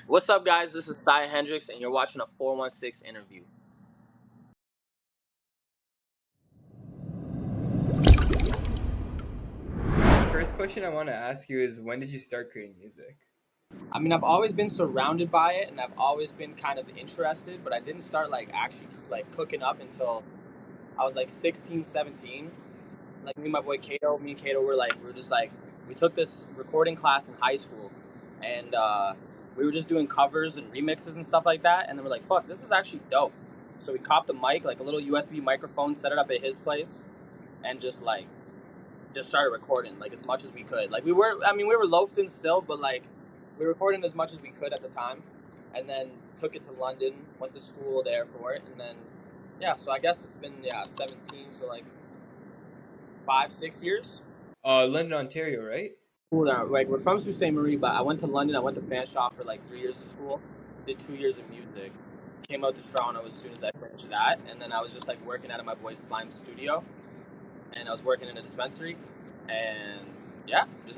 What's up, guys? This is Siah Hendrix, and you're watching a 416 interview. First question I want to ask you is, when did you start creating music? I mean, I've always been surrounded by it, and I've always been kind of interested, but I didn't start actually cooking up until I was 16, 17. Like me and my boy Kato, we took this recording class in high school, and we were just doing covers and remixes and stuff like that, and then we're like, fuck, this is actually dope. So we copped a mic, like a little USB microphone, set it up at his place, and just started recording as much as we could. We were loafing still, but we were recording as much as we could at the time, and then took it to London, went to school there for it, and then so I guess it's been 17, so 5-6 years. London, Ontario, right? We're from Sault Ste. Maurie, but I went to London. I went to Fanshawe for 3 years of school, did 2 years of music, came out to Toronto as soon as I finished that, and then I was just working out of my boy's Slime studio, and I was working in a dispensary, and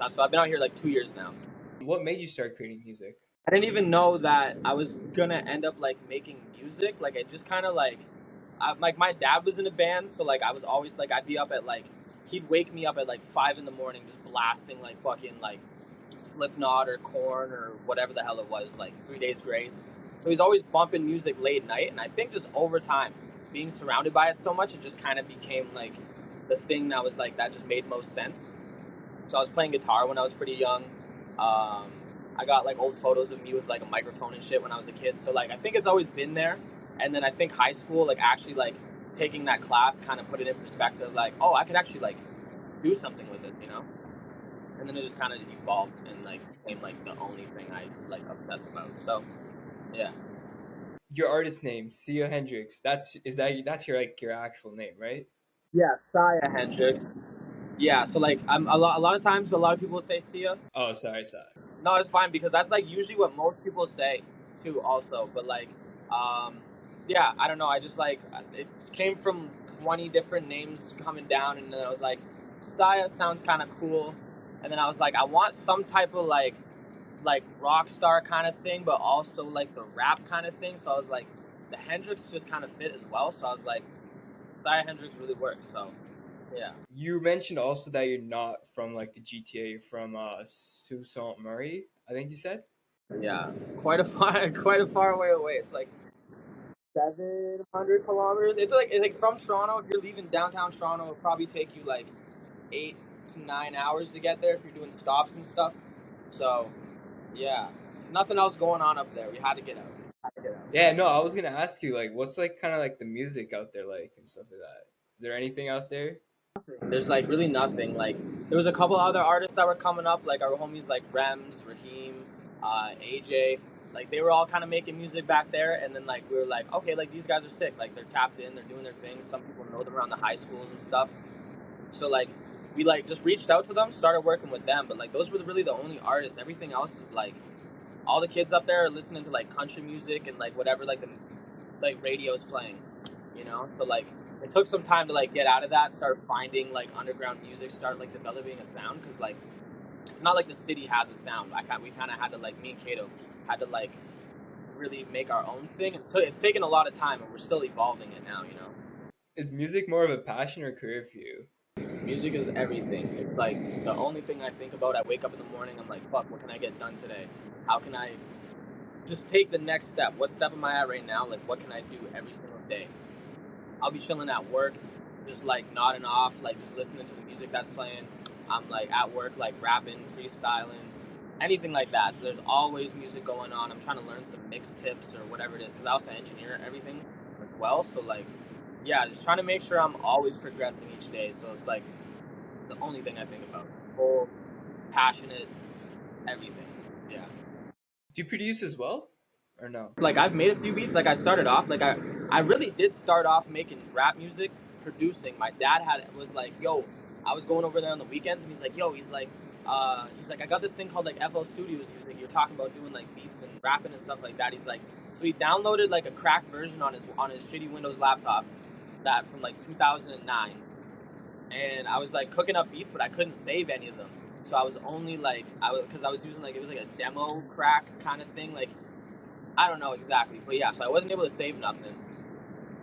so I've been out here 2 years now. What made you start creating music? I didn't even know that I was gonna end up making music. I just kind of my dad was in a band, so I was always I'd be up at he'd wake me up at 5 in the morning just blasting fucking Slipknot or Korn or whatever the hell it was, 3 Days Grace. So he's always bumping music late night, and I think just over time, being surrounded by it so much, it just kind of became the thing that was that just made most sense. So I was playing guitar when I was pretty young. I got old photos of me with a microphone and shit when I was a kid. So I think it's always been there. And then I think high school actually taking that class kind of put it in perspective. Oh, I could actually do something with it, you know. And then it just kind of evolved and became the only thing I obsess about. So yeah. Your artist name, Siah Hendrix. That's your your actual name, right? Yeah, Siah Hendrix. Yeah, so I'm a lot of times a lot of people say Siah. Oh, sorry. No, it's fine because that's usually what most people say too also. But yeah, I don't know. I just it came from 20 different names coming down, and then I was like, Siah sounds kind of cool. And then I was like, I want some type of rock star kind of thing, but also the rap kind of thing. So I was like, the Hendrix just kind of fit as well. So I was like, Siah Hendrix really works. So yeah. You mentioned also that you're not from the GTA. You're from Sault Ste. Marie, I think you said. Yeah, quite a far way away. It's 700 kilometers. It's from Toronto. If you're leaving downtown Toronto, it'll probably take you 8 to 9 hours to get there if you're doing stops and stuff. So yeah, nothing else going on up there. We had to get out. Yeah, no, I was gonna ask you what's kind of the music out there and stuff like that. Is there anything out there? There's really nothing. There was a couple other artists that were coming up, our homies Rems, Raheem, AJ. They were all kind of making music back there, and then we were okay, these guys are sick. They're tapped in, they're doing their things. Some people know them around the high schools and stuff. So we just reached out to them, started working with them. But those were really the only artists. Everything else is all the kids up there are listening to country music and whatever the radio's playing, you know. So it took some time to get out of that, start finding underground music, start developing a sound, because it's not the city has a sound. We kind of had to me and Kato had to really make our own thing. It's taken a lot of time, and we're still evolving it now, you know. Is music more of a passion or career for you? Music is everything. It's the only thing I think about. I wake up in the morning, I'm like, fuck, what can I get done today? How can I just take the next step? What step am I at right now? What can I do every single day? I'll be chilling at work, just nodding off, just listening to the music that's playing. I'm at work, rapping, freestyling, anything like that. So there's always music going on. I'm trying to learn some mix tips or whatever it is, because I also engineer everything as well. So yeah, just trying to make sure I'm always progressing each day. So it's the only thing I think about. Full, passionate, everything. Yeah. Do you produce as well, or no? I've made a few beats. I started off I really did start off making rap music, producing. My dad was yo, I was going over there on the weekends, and he's like, yo, he's like, I got this thing called FL Studios. He was you're talking about doing beats and rapping and stuff like that. He's so he downloaded a cracked version on his shitty Windows laptop, that from 2009, and I was cooking up beats, but I couldn't save any of them. So I was only because I was using it was a demo crack kind of thing. I don't know exactly, but yeah, so I wasn't able to save nothing.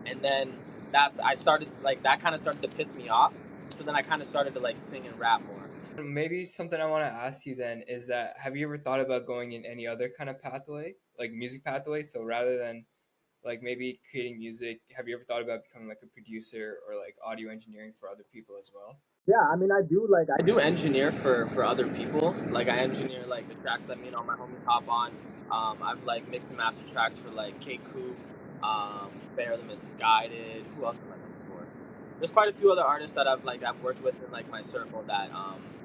And then I started, like, that kind of started to piss me off. So then I kind of started to like sing and rap more. Maybe something I want to ask you then is that have you ever thought about going in any other kind of pathway, like music pathway? So rather than like maybe creating music, have you ever thought about becoming like a producer or like audio engineering for other people as well? Yeah, I mean, I do engineer for other people. Like, I engineer like the tracks that me and all my homies hop on. I've like mixed and mastered tracks for like K Coop, Fair the Misguided. Who else am I looking for? There's quite a few other artists that I've worked with in like my circle that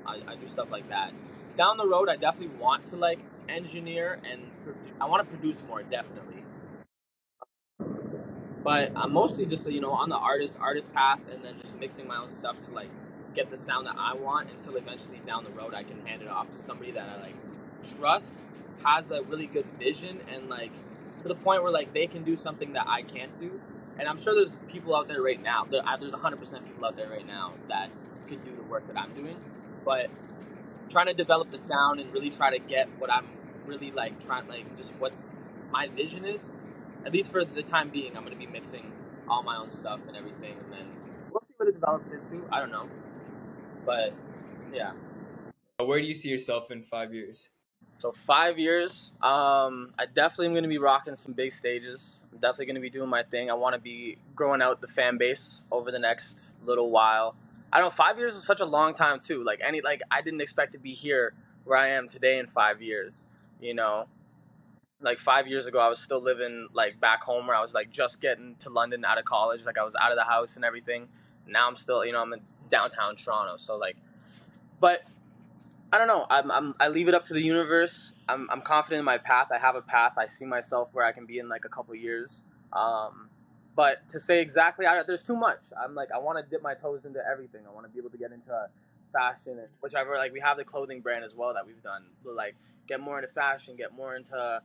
I do stuff like that. Down the road, I definitely want to like engineer and I want to produce more, definitely. But I'm mostly just, on the artist path, and then just mixing my own stuff to like get the sound that I want, until eventually down the road I can hand it off to somebody that I like trust, has a really good vision, and like to the point where like they can do something that I can't do. And I'm sure there's people out there right now. There's 100% people out there right now that could do the work that I'm doing. But trying to develop the sound and really try to get what I'm really like trying, like just what's my vision is. At least for the time being, I'm gonna be mixing all my own stuff and everything, and then we'll see what it develops into. I don't know, but yeah. Where do you see yourself in 5 years? So 5 years, I definitely am gonna be rocking some big stages. I'm definitely gonna be doing my thing. I want to be growing out the fan base over the next little while. I don't know. 5 years is such a long time too. Like I didn't expect to be here where I am today in 5 years. You know, like 5 years ago, I was still living like back home, where I was like just getting to London out of college. Like, I was out of the house and everything. Now I'm still, I'm in downtown Toronto. So like, but I don't know. I leave it up to the universe. I'm confident in my path. I have a path. I see myself where I can be in like a couple years. Um, but to say exactly, there's too much. I'm like, I want to dip my toes into everything. I want to be able to get into fashion and whichever. Like, we have the clothing brand as well that we've done. But like, get more into fashion, get more into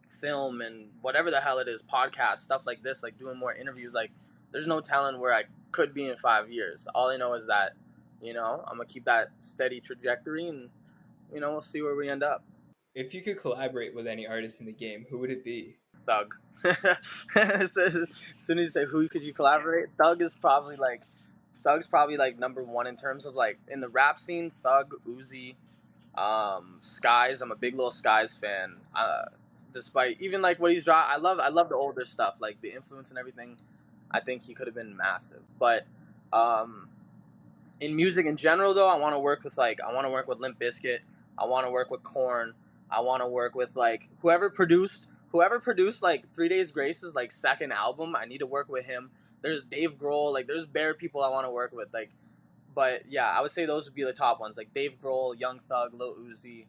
film and whatever the hell it is, podcast stuff like this. Like, doing more interviews. Like, there's no telling where I could be in 5 years. All I know is that, I'm gonna keep that steady trajectory, and we'll see where we end up. If you could collaborate with any artist in the game, who would it be? Thug. As soon as you say who could you collaborate, Thug's probably like number one in terms of like in the rap scene. Thug, Uzi, Skies. I'm a big Lil Skies fan. Despite even like what he's drawn, I love the older stuff, like the influence and everything. I think he could have been massive, but um, in music in general, though, I want to work with Limp Bizkit. I want to work with Korn. I want to work with like whoever produced like 3 Days Grace's like second album. I need to work with him. There's Dave Grohl. Like, there's bare people I want to work with. Like, but yeah, I would say those would be the top ones. Like Dave Grohl, Young Thug, Lil Uzi,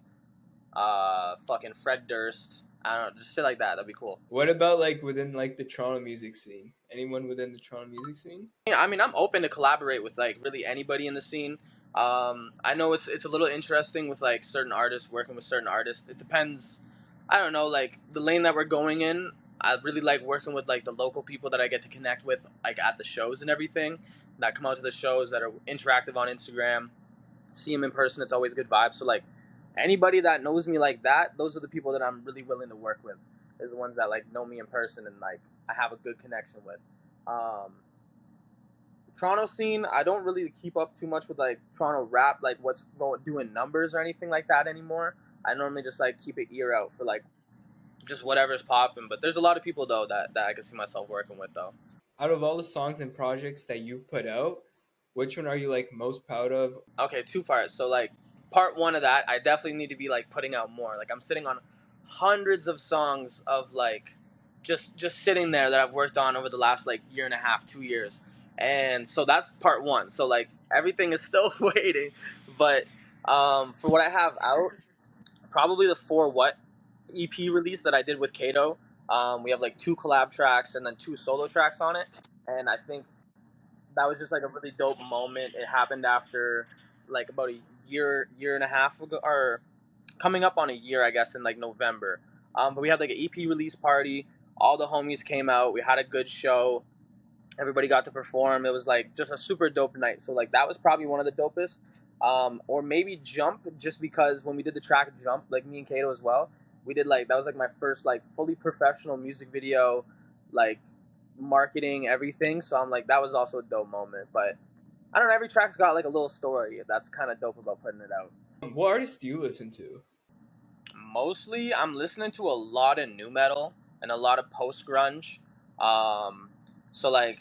fucking Fred Durst. I don't know, just shit like that. That'd be cool. What about like within like the Toronto music scene? Anyone within the Toronto music scene? I mean, I'm open to collaborate with like really anybody in the scene. I know it's a little interesting with like certain artists working with certain artists. It depends. I don't know, like the lane that we're going in. I really like working with like the local people that I get to connect with, like at the shows and everything, that come out to the shows, that are interactive on Instagram. See them in person, it's always good vibes. So like anybody that knows me like that, those are the people that I'm really willing to work with. Is the ones that like know me in person and like I have a good connection with. Um, Toronto scene, I don't really keep up too much with like Toronto rap, like what's doing numbers or anything like that anymore. I normally just like keep an ear out for like just whatever's popping. But there's a lot of people though that I can see myself working with though. Out of all the songs and projects that you've put out, which one are you like most proud of? Okay, two parts. So like part one of that, I definitely need to be like putting out more. Like, I'm sitting on hundreds of songs of like just sitting there that I've worked on over the last like year and a half, 2 years. And so that's part one. So like everything is still waiting. But for what I have out, probably the For What EP release that I did with Kato. We have like 2 collab tracks and then 2 solo tracks on it. And I think that was just like a really dope moment. It happened after like about a year and a half ago, or coming up on a year, I guess, in like November. But we had like an EP release party. All the homies came out. We had a good show. Everybody got to perform. It was like just a super dope night. So like that was probably one of the dopest. Or maybe Jump, just because when we did the track Jump, like me and Kato as well, We did like that was like my first like fully professional music video, like marketing everything. So I'm like that was also a dope moment. But I don't know. Every track's got like a little story. That's kind of dope about putting it out. What artists do you listen to? Mostly, I'm listening to a lot of new metal and a lot of post grunge. Um, so like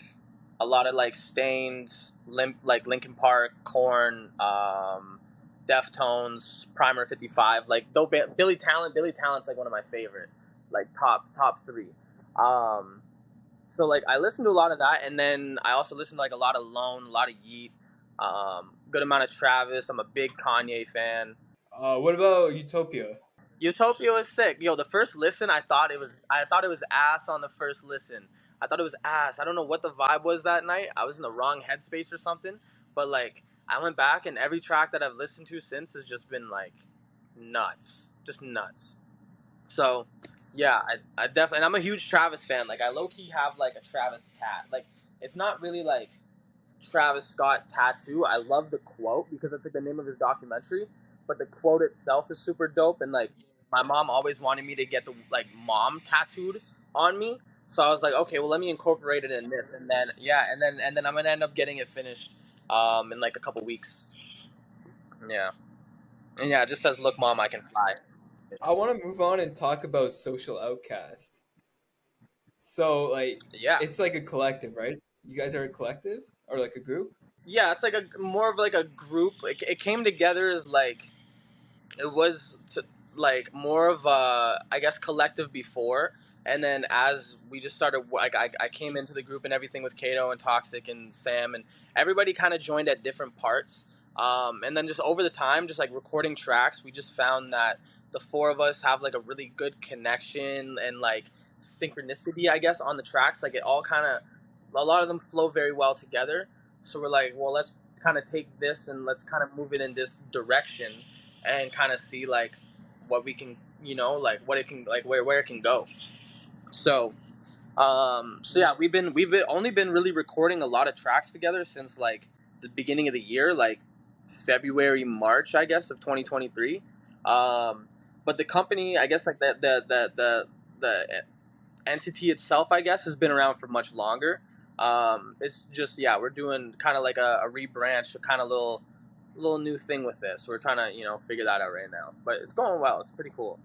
a lot of like Stained, like Linkin Park, Korn, Deftones, Primer 55. Like though Billy Talent. Billy Talent's like one of my favorite, like top three. Um, so like I listen to a lot of that, and then I also listen to like a lot of Lone, a lot of Yeet, good amount of Travis. I'm a big Kanye fan. What about Utopia? Utopia was sick. Yo, the first listen, I thought it was ass on the first listen. I thought it was ass. I don't know what the vibe was that night. I was in the wrong headspace or something. But like, I went back and every track that I've listened to since has just been like nuts, just nuts. So, yeah, I definitely, and I'm a huge Travis fan. Like, I low key have like a Travis tat. Like, it's not really like Travis Scott tattoo. I love the quote because that's like the name of his documentary, but the quote itself is super dope. And like my mom always wanted me to get the like mom tattooed on me, so I was like, okay, well let me incorporate it in this, and then yeah, and then I'm gonna end up getting it finished in like a couple weeks. Yeah, and yeah, it just says, "Look, mom, I can fly." I want to move on and talk about Social Outcast. So like, Yeah, it's like a collective, right? You guys are a collective or like a group? yeah, it's like a more of like a group. It came together as like it was like more of a I guess collective before, and then as we just started like I came into the group and everything with Kato and Toxic and Sam, and everybody kind of joined at different parts, and then just over the time just like recording tracks, we just found that the four of us have like a really good connection and like synchronicity I guess on the tracks. Like it all kind of a lot of them flow very well together, so we're like, well, let's kind of take this and let's kind of move it in this direction and kind of see like what we can, like what it can, like where it can go. So so yeah, we've only been really recording a lot of tracks together since like the beginning of the year, like February, March, I guess, of 2023. But the company, I guess, like the entity itself, I guess, has been around for much longer. It's just yeah, we're doing kind of like a rebranch, a kind of little new thing with this. So we're trying to figure that out right now, but it's going well. It's pretty cool.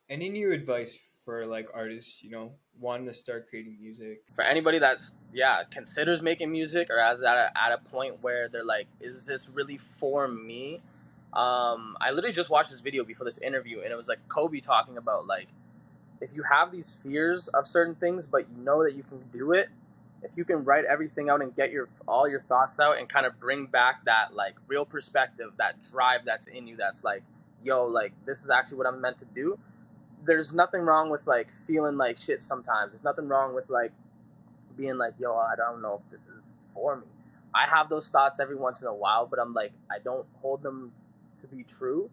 Any new advice for like artists, wanting to start creating music? For anybody that's considers making music or is at a point where they're like, is this really for me? I literally just watched this video before this interview, and it was like Kobe talking about like if you have these fears of certain things, but you know that you can do it, if you can write everything out and get all your thoughts out and kind of bring back that like real perspective, that drive that's in you, that's like, yo, like this is actually what I'm meant to do. There's nothing wrong with like feeling like shit sometimes. There's nothing wrong with like being like, yo, I don't know if this is for me. I have those thoughts every once in a while, but I'm like, I don't hold them to be true.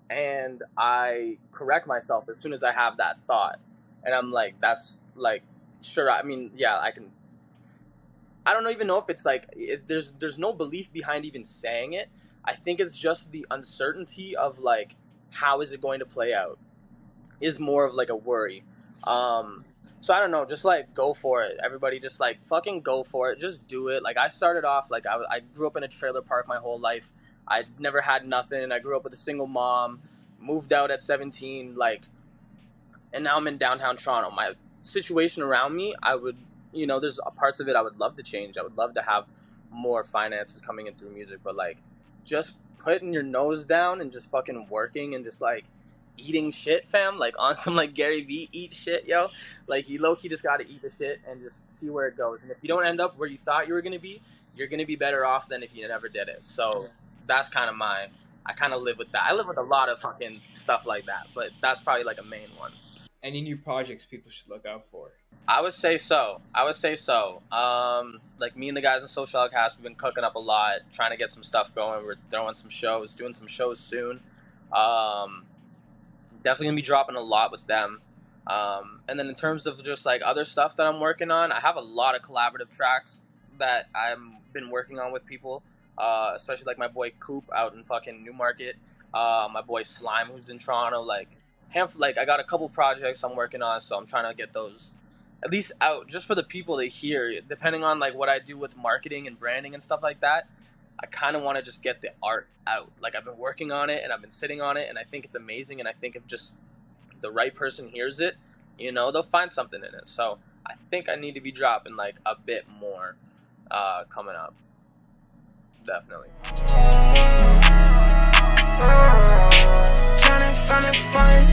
And I correct myself as soon as I have that thought. And I'm like, that's like, sure, I mean, yeah, I don't even know if it's like, there's no belief behind even saying it. I think it's just the uncertainty of like, how is it going to play out is more of like a worry. So I don't know, just like go for it. Everybody just like fucking go for it. Just do it. Like I started off like I grew up in a trailer park my whole life. I never had nothing. I grew up with a single mom, moved out at 17, like, and now I'm in downtown Toronto. My situation around me, I would, there's parts of it I would love to change. I would love to have more finances coming in through music, but like, just putting your nose down and just fucking working and just like eating shit, fam. Like on some like Gary Vee, eat shit, yo. Like you low key just gotta eat the shit and just see where it goes. And if you don't end up where you thought you were gonna be, you're gonna be better off than if you never did it. So that's kind of I kind of live with that. I live with a lot of fucking stuff like that, but that's probably like a main one. Any new projects people should look out for? I would say so. Like me and the guys in Social Outcast, we've been cooking up a lot, trying to get some stuff going. We're throwing some shows, doing some shows soon. Definitely gonna be dropping a lot with them. And then in terms of just like other stuff that I'm working on, I have a lot of collaborative tracks that I've been working on with people, especially like my boy Coop out in fucking Newmarket, my boy Slime who's in Toronto. Like like I got a couple projects I'm working on, so I'm trying to get those at least out just for the people to hear. Depending on like what I do with marketing and branding and stuff like that, I kind of want to just get the art out. Like I've been working on it and I've been sitting on it, and I think it's amazing. And I think if just the right person hears it, they'll find something in it. So I think I need to be dropping like a bit more coming up. Definitely. Trying to find the funds.